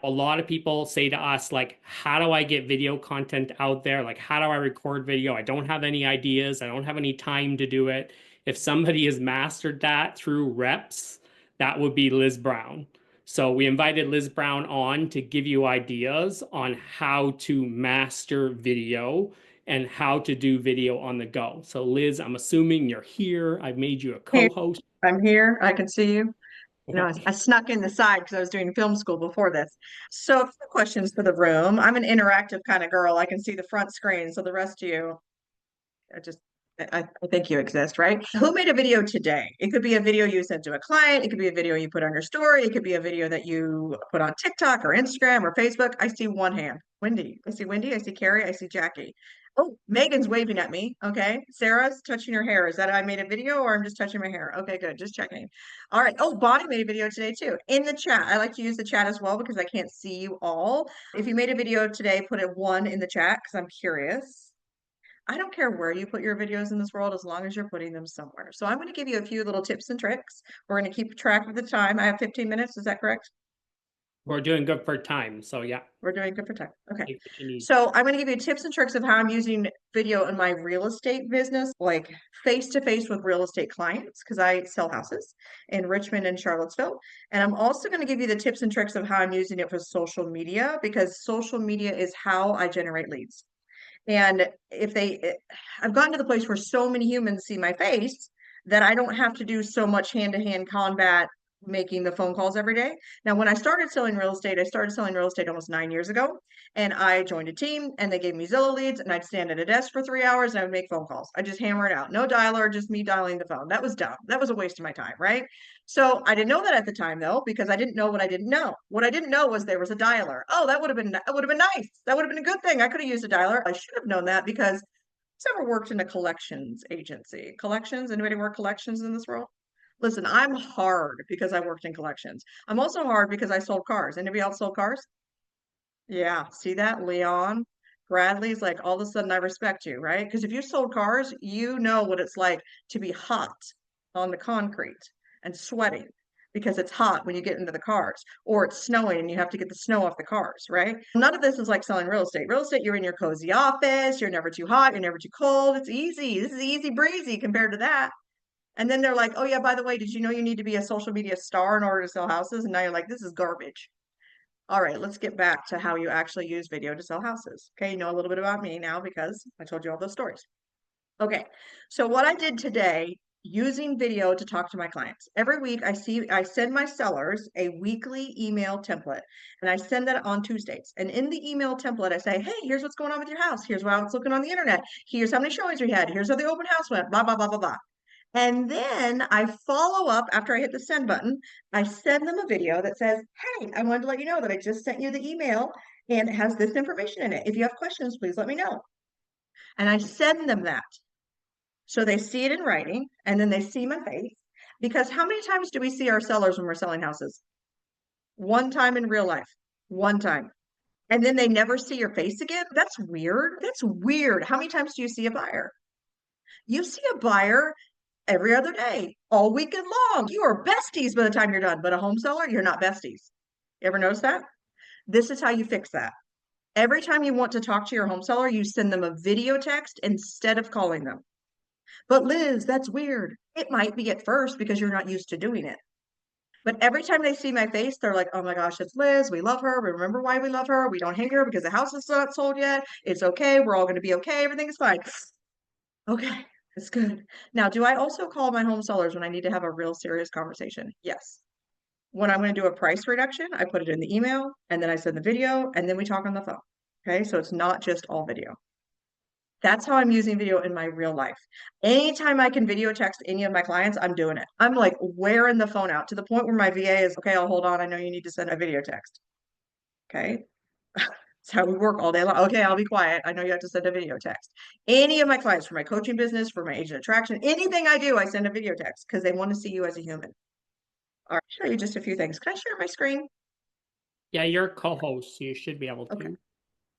A lot of people say to us, like, how do I get video content out there? Like, how do I record video? I don't have any ideas. I don't have any time to do it. If somebody has mastered that through reps, that would be Liz Brown. So we invited Liz Brown on to give you ideas on how to master video and how to do video on the go. So Liz, I'm assuming you're here. I've made you a Hey, co-host. I'm here. I can see you. I snuck in the side because I was doing film school before this. So, a few questions for the room. I'm an interactive kind of girl. I can see the front screen. So, the rest of you, I just, I think you exist, right? Who made a video today? It could be a video you sent to a client. It could be a video you put on your story. It could be a video that you put on TikTok or Instagram or Facebook. I see one hand. Wendy. I see Wendy. I see Carrie. I see Jackie. Oh, Megan's waving at me. Okay. Sarah's touching her hair. Is that I made a video or I'm just touching my hair? Okay, good. Just checking. All right. Oh, Bonnie made a video today too. In the chat. I like to use the chat as well because I can't see you all. If you made a video today, put a one in the chat because I'm curious. I don't care where you put your videos in this world as long as you're putting them somewhere. So I'm going to give you a few little tips and tricks. We're going to keep track of the time. I have 15 minutes. Is that correct? We're doing good for time. So yeah, We're doing good for time. Okay. take what you need. So I'm going to give you tips and tricks of how I'm using video in my real estate business, like face to face with real estate clients, because I sell houses in Richmond and Charlottesville. And I'm also going to give you the tips and tricks of how I'm using it for social media, because social media is how I generate leads. And I've gotten to the place where so many humans see my face that I don't have to do so much hand-to-hand combat making the phone calls every day. Now, when I started selling real estate, I started selling real estate almost 9 years ago. And I joined a team and they gave me Zillow leads and I'd stand at a desk for 3 hours and I would make phone calls. I just hammer it out. No dialer, just me dialing the phone. That was dumb. That was a waste of my time, right? So I didn't know that at the time though, because I didn't know what I didn't know. What I didn't know was there was a dialer. Oh, that would have been nice. That would have been a good thing. I could have used a dialer. I should have known that because I've ever worked in a collections agency. Collections, anybody work collections in this world? Listen, I'm hard because I worked in collections. I'm also hard because I sold cars. Anybody else sold cars? Yeah, see that? Leon, Bradley's like all of a sudden I respect you, right? Because if you sold cars, you know what it's like to be hot on the concrete and sweating because it's hot when you get into the cars, or it's snowing and you have to get the snow off the cars, right? None of this is like selling real estate. Real estate, you're in your cozy office, you're never too hot, you're never too cold. It's easy. This is easy breezy compared to that. And then they're like, oh yeah, by the way, did you know you need to be a social media star in order to sell houses? And now you're like, this is garbage. All right, let's get back to how you actually use video to sell houses. Okay, you know a little bit about me now because I told you all those stories. Okay, so what I did today using video to talk to my clients. Every week I send my sellers a weekly email template and I send that on Tuesdays. And in the email template, I say, hey, here's what's going on with your house. Here's how it's looking on the internet. Here's how many showings we had. Here's how the open house went, blah, blah, blah, blah, blah. And then I follow up after I hit the send button. I send them a video that says, hey, I wanted to let you know that I just sent you the email and it has this information in it. If you have questions, please let me know. And I send them that. So they see it in writing and then they see my face. Because how many times do we see our sellers when we're selling houses? One time in real life, one time. And then they never see your face again? That's weird. That's weird. How many times do you see a buyer? You see a buyer every other day, all weekend long. You are besties by the time you're done, but a home seller, you're not besties. You ever notice that? This is how you fix that. Every time you want to talk to your home seller, you send them a video text instead of calling them. But Liz, that's weird. It might be at first because you're not used to doing it. But every time they see my face, they're like, oh my gosh, it's Liz. We love her. We remember why we love her. We don't hate her because the house is not sold yet. It's okay. We're all going to be okay. Everything is fine. Okay, it's good. Now, do I also call my home sellers when I need to have a real serious conversation? Yes. When I'm going to do a price reduction, I put it in the email and then I send the video and then we talk on the phone. Okay, so it's not just all video. That's how I'm using video in my real life. Anytime I can video text any of my clients, I'm doing it. I'm like wearing the phone out to the point where my VA is, okay, I'll hold on. I know you need to send a video text. Okay. It's how we work all day long. Okay, I'll be quiet. I know you have to send a video text. Any of my clients for my coaching business, for my agent attraction, anything I do, I send a video text because they want to see you as a human. All right, show you just a few things. Can I share my screen? Yeah, you're a co-host, so you should be able Okay, to.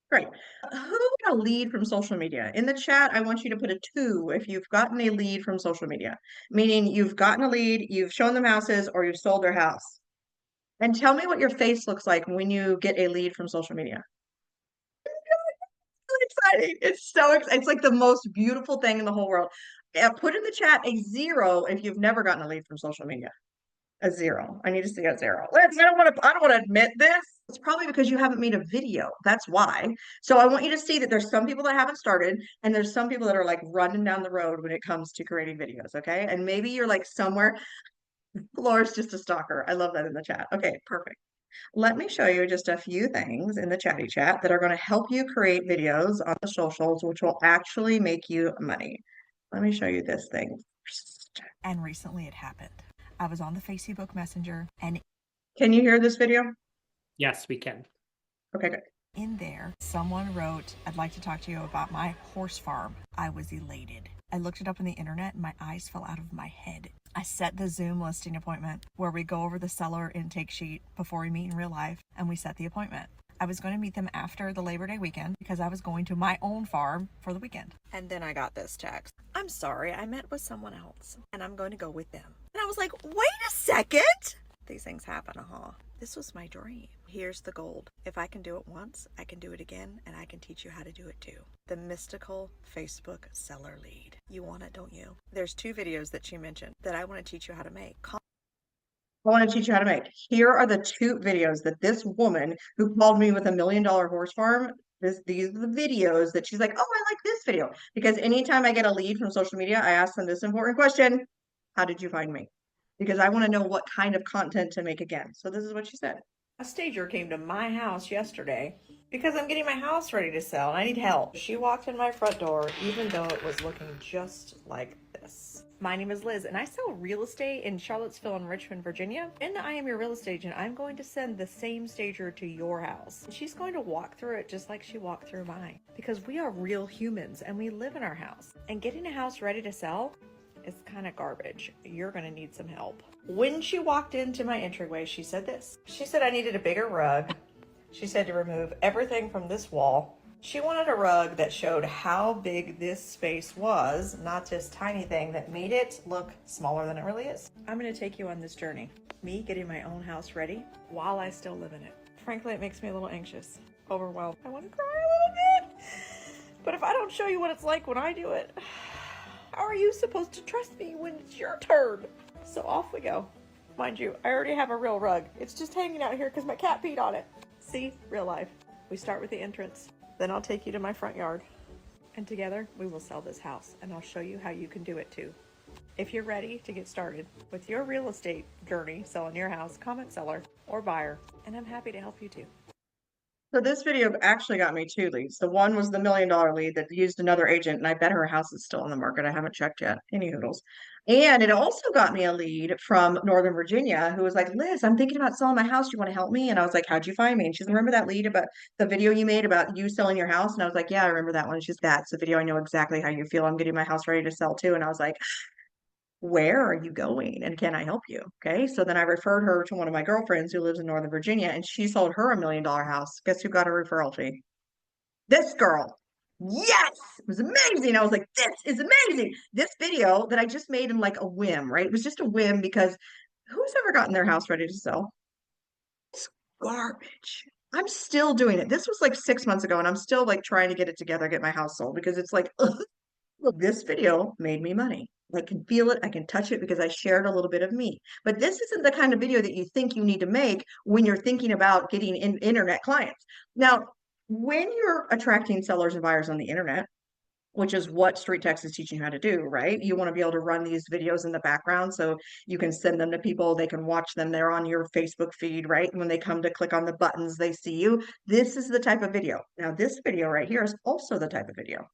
great. Who got a lead from social media? In the chat, I want you to put a 2 if you've gotten a lead from social media, meaning you've gotten a lead, you've shown them houses, or you've sold their house. And tell me what your face looks like when you get a lead from social media. Really exciting. It's so exciting. It's like the most beautiful thing in the whole world. Put in the chat a 0 if you've never gotten a lead from social media. A 0. I need to see a 0. I don't want to admit this. It's probably because you haven't made a video. That's why. So I want you to see that there's some people that haven't started and there's some people that are like running down the road when it comes to creating videos. Okay. And maybe you're like somewhere. Laura's just a stalker. I love that in the chat. Okay, perfect. Let me show you just a few things in the chatty chat that are going to help you create videos on the socials, which will actually make you money. Let me show you this thing first. And recently it happened. I was on the Facebook Messenger, and Can you hear this video? Yes, we can. Okay, good. in there, someone wrote, "I'd like to talk to you about my horse farm." I was elated. I looked it up on the internet and my eyes fell out of my head. I set the Zoom listing appointment where we go over the seller intake sheet before we meet in real life, and we set the appointment. I was going to meet them after the Labor Day weekend because I was going to my own farm for the weekend. And then I got this text. "I'm sorry, I met with someone else and I'm going to go with them." And I was like, wait a second. These things happen, This was my dream. Here's the gold. If I can do it once, I can do it again, and I can teach you how to do it too. The mystical Facebook seller lead. You want it, don't you? There's 2 videos that she mentioned that I want to teach you how to make. I want to teach you how to make. Here are the 2 videos that this woman who called me with $1 million horse farm, these are the videos that she's like, oh, I like this video. Because anytime I get a lead from social media, I ask them this important question: how did you find me? Because I want to know what kind of content to make again. So this is what she said. A stager came to my house yesterday because I'm getting my house ready to sell and I need help. She walked in my front door even though it was looking just like this. My name is Liz and I sell real estate in Charlottesville and Richmond, Virginia. And I am your real estate agent. I'm going to send the same stager to your house. She's going to walk through it just like she walked through mine, because we are real humans and we live in our house. And getting a house ready to sell is kind of garbage. You're going to need some help. When she walked into my entryway, she said this. She said I needed a bigger rug. She said to remove everything from this wall. She wanted a rug that showed how big this space was, not this tiny thing that made it look smaller than it really is. I'm going to take you on this journey. Me getting my own house ready while I still live in it. Frankly, it makes me a little anxious, overwhelmed. I want to cry a little bit. But if I don't show you what it's like when I do it, how are you supposed to trust me when it's your turn? So off we go. Mind you, I already have a real rug. It's just hanging out here because my cat peed on it. See? Real life. We start with the entrance. Then I'll take you to my front yard. And together, we will sell this house. And I'll show you how you can do it too. If you're ready to get started with your real estate journey, selling your house, comment seller or buyer. And I'm happy to help you too. So this video actually got me 2 leads. The one was the $1 million lead that used another agent, and I bet her house is still on the market. I haven't checked yet. Any hoodles. And it also got me a lead from Northern Virginia who was like, Liz, I'm thinking about selling my house. Do you want to help me? And I was like, how'd you find me? And she's, remember that lead about the video you made about you selling your house? And I was like, yeah, I remember that one. And she's, that's the video. I know exactly how you feel. I'm getting my house ready to sell too. And I was like, where are you going and can I help you? Okay. So then I referred her to one of my girlfriends who lives in Northern Virginia, and she sold her $1 million house. Guess who got a referral fee? This girl. Yes, it was amazing. I was like, this is amazing. This video that I just made in like a whim, right? It was just a whim because who's ever gotten their house ready to sell? It's garbage. I'm still doing it. This was like 6 months ago, and I'm still like trying to get it together, get my house sold, because it's like, ugh. Well, this video made me money. I can feel it, I can touch it because I shared a little bit of me. But this isn't the kind of video that you think you need to make when you're thinking about getting internet clients. Now, when you're attracting sellers and buyers on the internet, which is what Street Text is teaching you how to do, right? You want to be able to run these videos in the background so you can send them to people, they can watch them, they're on your Facebook feed, right? When they come to click on the buttons, they see you. This is the type of video. Now, this video right here is also the type of video.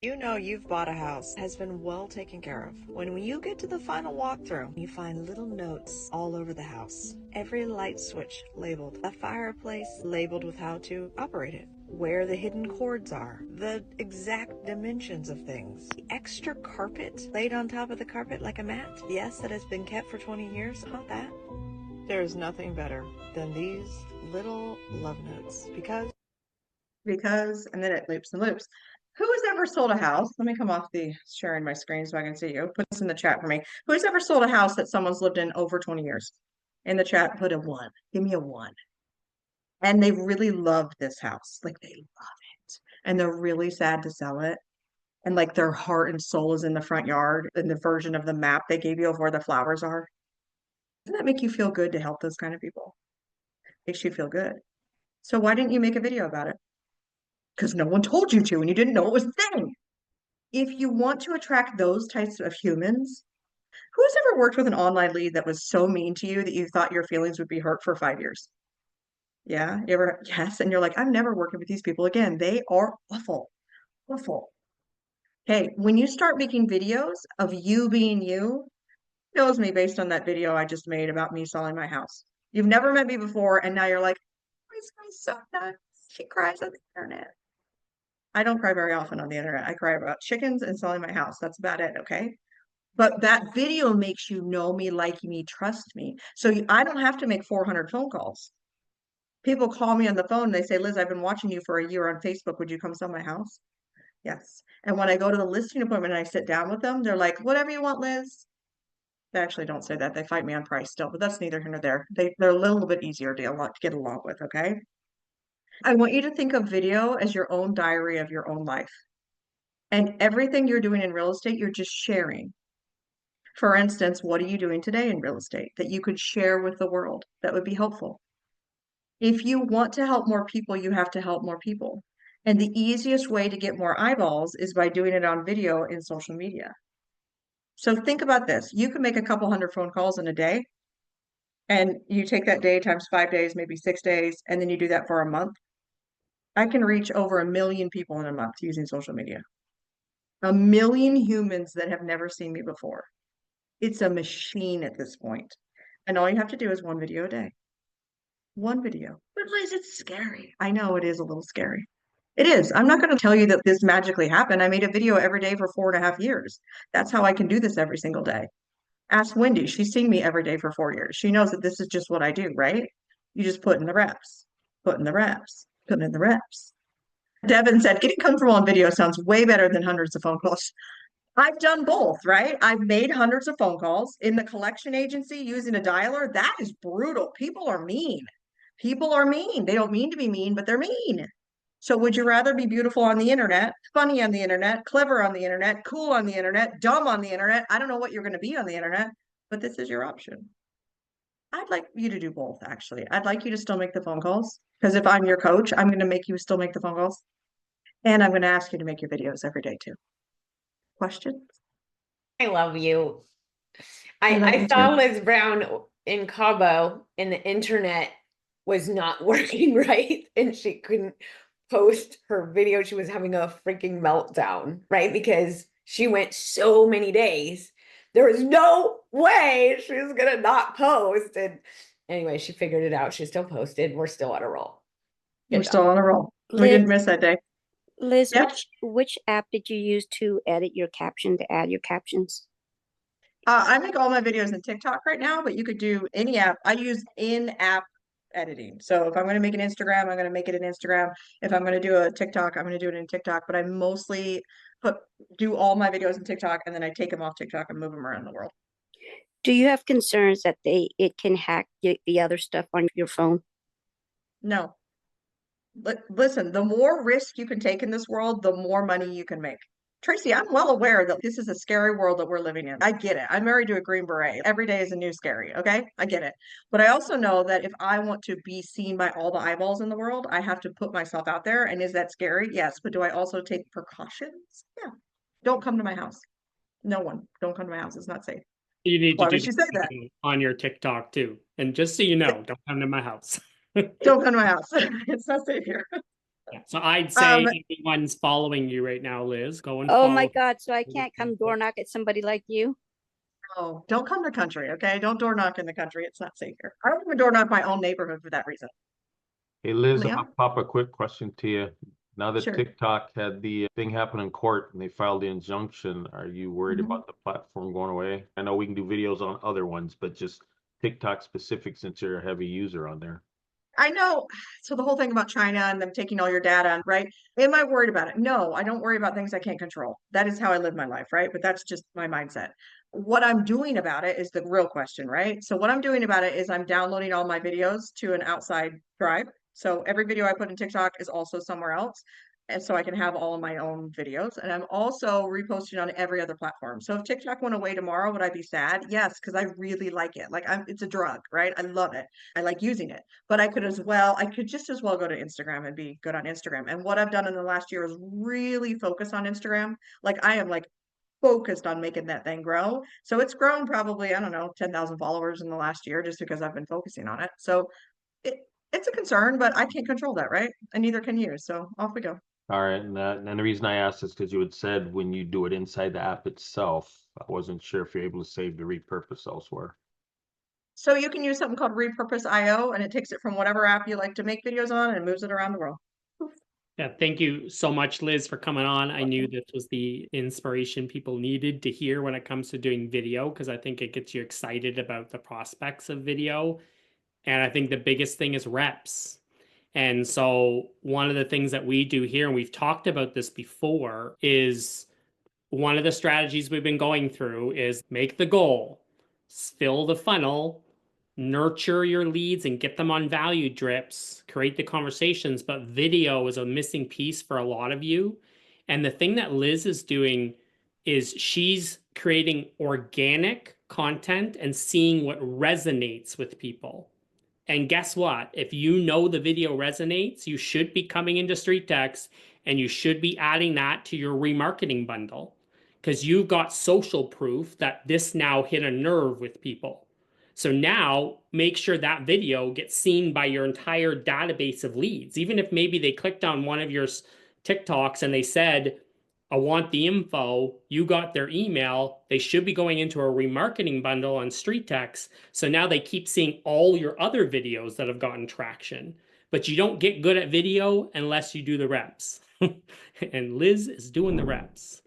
You know you've bought a house, has been well taken care of. When you get to the final walkthrough, you find little notes all over the house. Every light switch labeled, a fireplace labeled with how to operate it, where the hidden cords are, the exact dimensions of things, the extra carpet laid on top of the carpet like a mat. Yes, that has been kept for 20 years, not that. There is nothing better than these little love notes because, and then it loops and loops. Who has ever sold a house? Let me come off the sharing my screen so I can see you. Put this in the chat for me. Who's ever sold a house that someone's lived in over 20 years? in the chat, put a 1. Give me a 1. And they really love this house. Like they love it. And they're really sad to sell it. And like their heart and soul is in the front yard in the version of the map they gave you of where the flowers are. Doesn't that make you feel good to help those kind of people? Makes you feel good. So why didn't you make a video about it? Because no one told you to and you didn't know it was a thing. If you want to attract those types of humans, who's ever worked with an online lead that was so mean to you that you thought your feelings would be hurt for 5 years? Yeah, you ever, yes, and you're like, I'm never working with these people again. They are awful, awful. Okay, when you start making videos of you being you, knows me based on that video I just made about me selling my house. You've never met me before, and now you're like, this guy's so nuts. She cries on the internet. I don't cry very often on the internet. I cry about chickens and selling my house. That's about it, okay? But that video makes you know me, like me, trust me. So I don't have to make 400 phone calls. People call me on the phone and they say, Liz, I've been watching you for a year on Facebook. Would you come sell my house? Yes. And when I go to the listing appointment and I sit down with them, they're like, whatever you want, Liz. They actually don't say that. They fight me on price still, but that's neither here nor there. They're a little bit easier to get along with, okay? I want you to think of video as your own diary of your own life. And everything you're doing in real estate, you're just sharing. For instance, what are you doing today in real estate that you could share with the world that would be helpful? If you want to help more people, you have to help more people. And the easiest way to get more eyeballs is by doing it on video in social media. So think about this. You can make a couple hundred phone calls in a day, and you take that day times 5 days, maybe 6 days, and then you do that for a month. I can reach over 1 million people in a month using social media. 1 million humans that have never seen me before. It's a machine at this point. And all you have to do is 1 video a day. 1 video. But Liz, it's scary. I know it is a little scary. It is. I'm not going to tell you that this magically happened. I made a video every day for 4.5 years. That's how I can do this every single day. Ask Wendy. She's seen me every day for 4 years. She knows that this is just what I do, right? You just put in the reps, put in the reps, put in the reps. Devin said, getting comfortable on video sounds way better than hundreds of phone calls. I've done both, right? I've made hundreds of phone calls in the collection agency using a dialer. That is brutal. People are mean. People are mean. They don't mean to be mean, but they're mean. So would you rather be beautiful on the internet, funny on the internet, clever on the internet, cool on the internet, dumb on the internet? I don't know what you're going to be on the internet, but this is your option. I'd like you to do both, actually. I'd like you to still make the phone calls because if I'm your coach, I'm going to make you still make the phone calls. And I'm going to ask you to make your videos every day too. Questions? I love you. I love I you saw too. Liz Brown in Cabo and the internet was not working right and she couldn't post her video. She was having a freaking meltdown, right? Because she went so many days. There was no way she was gonna not post. And anyway, she figured it out. She still posted. We're still on a roll. Good We're job. still on a roll. We Liz, didn't miss that day. Liz, Yeah. which app did you use to edit your caption, to add your captions? I make all my videos in TikTok right now, but you could do any app. I use in-app editing. So if I'm going to make an Instagram, I'm going to make it in Instagram. If I'm going to do a TikTok, I'm going to do it in TikTok. But I mostly do all my videos in TikTok and then I take them off TikTok and move them around the world. Do you have concerns that it can hack the other stuff on your phone? No. Listen, the more risk you can take in this world, the more money you can make. Tracy, I'm well aware that this is a scary world that we're living in. I get it. I'm married to a Green Beret. Every day is a new scary, okay? I get it. But I also know that if I want to be seen by all the eyeballs in the world, I have to put myself out there. And is that scary? Yes. But do I also take precautions? Yeah. Don't come to my house. No one. Don't come to my house. It's not safe. You need Why to do would you say that? on your TikTok too. And just so you know, don't come to my house. Don't come to my house. It's not safe here. Yeah, so I'd say everyone's following you right now, Liz. Go and Oh my follow. God, so I can't come door knock at somebody like you? Oh, don't come to country, okay? Don't door knock in the country. It's not safe here. I don't even door knock my own neighborhood for that reason. Hey Liz, Leon? I'll pop a quick question to you. Now that Sure. TikTok had the thing happen in court and they filed the injunction, are you worried Mhm. about the platform going away? I know we can do videos on other ones, but just TikTok specific since you're a heavy user on there. I know. So the whole thing about China and them taking all your data, right? Am I worried about it? No, I don't worry about things I can't control. That is how I live my life, right? But that's just my mindset. What I'm doing about it is the real question, right? So what I'm doing about it is I'm downloading all my videos to an outside drive. So every video I put in TikTok is also somewhere else. And so I can have all of my own videos. And I'm also reposting on every other platform. So if TikTok went away tomorrow, would I be sad? Yes, because I really like it. Like it's a drug, right? I love it. I like using it. But I could just as well go to Instagram and be good on Instagram. And what I've done in the last year is really focus on Instagram. Like I am like focused on making that thing grow. So it's grown probably, I don't know, 10,000 followers in the last year just because I've been focusing on it. So it, it's a concern, but I can't control that, right? And neither can you. So off we go. All right, and the reason I asked is because you had said when you do it inside the app itself, I wasn't sure if you're able to save the repurpose elsewhere. So you can use something called Repurpose IO, and it takes it from whatever app you like to make videos on and moves it around the world. Yeah, thank you so much, Liz, for coming on. I knew this was the inspiration people needed to hear when it comes to doing video, because I think it gets you excited about the prospects of video. And I think the biggest thing is reps. And so one of the things that we do here, and we've talked about this before, is one of the strategies we've been going through is make the goal, fill the funnel, nurture your leads and get them on value drips, create the conversations. But video is a missing piece for a lot of you. And the thing that Liz is doing is she's creating organic content and seeing what resonates with people. And guess what? If you know the video resonates, you should be coming into StreetText and you should be adding that to your remarketing bundle, because you've got social proof that this now hit a nerve with people. So now make sure that video gets seen by your entire database of leads. Even if maybe they clicked on one of your TikToks and they said, I want the info, you got their email, they should be going into a remarketing bundle on StreetText. So now they keep seeing all your other videos that have gotten traction. But you don't get good at video unless you do the reps. And Liz is doing the reps.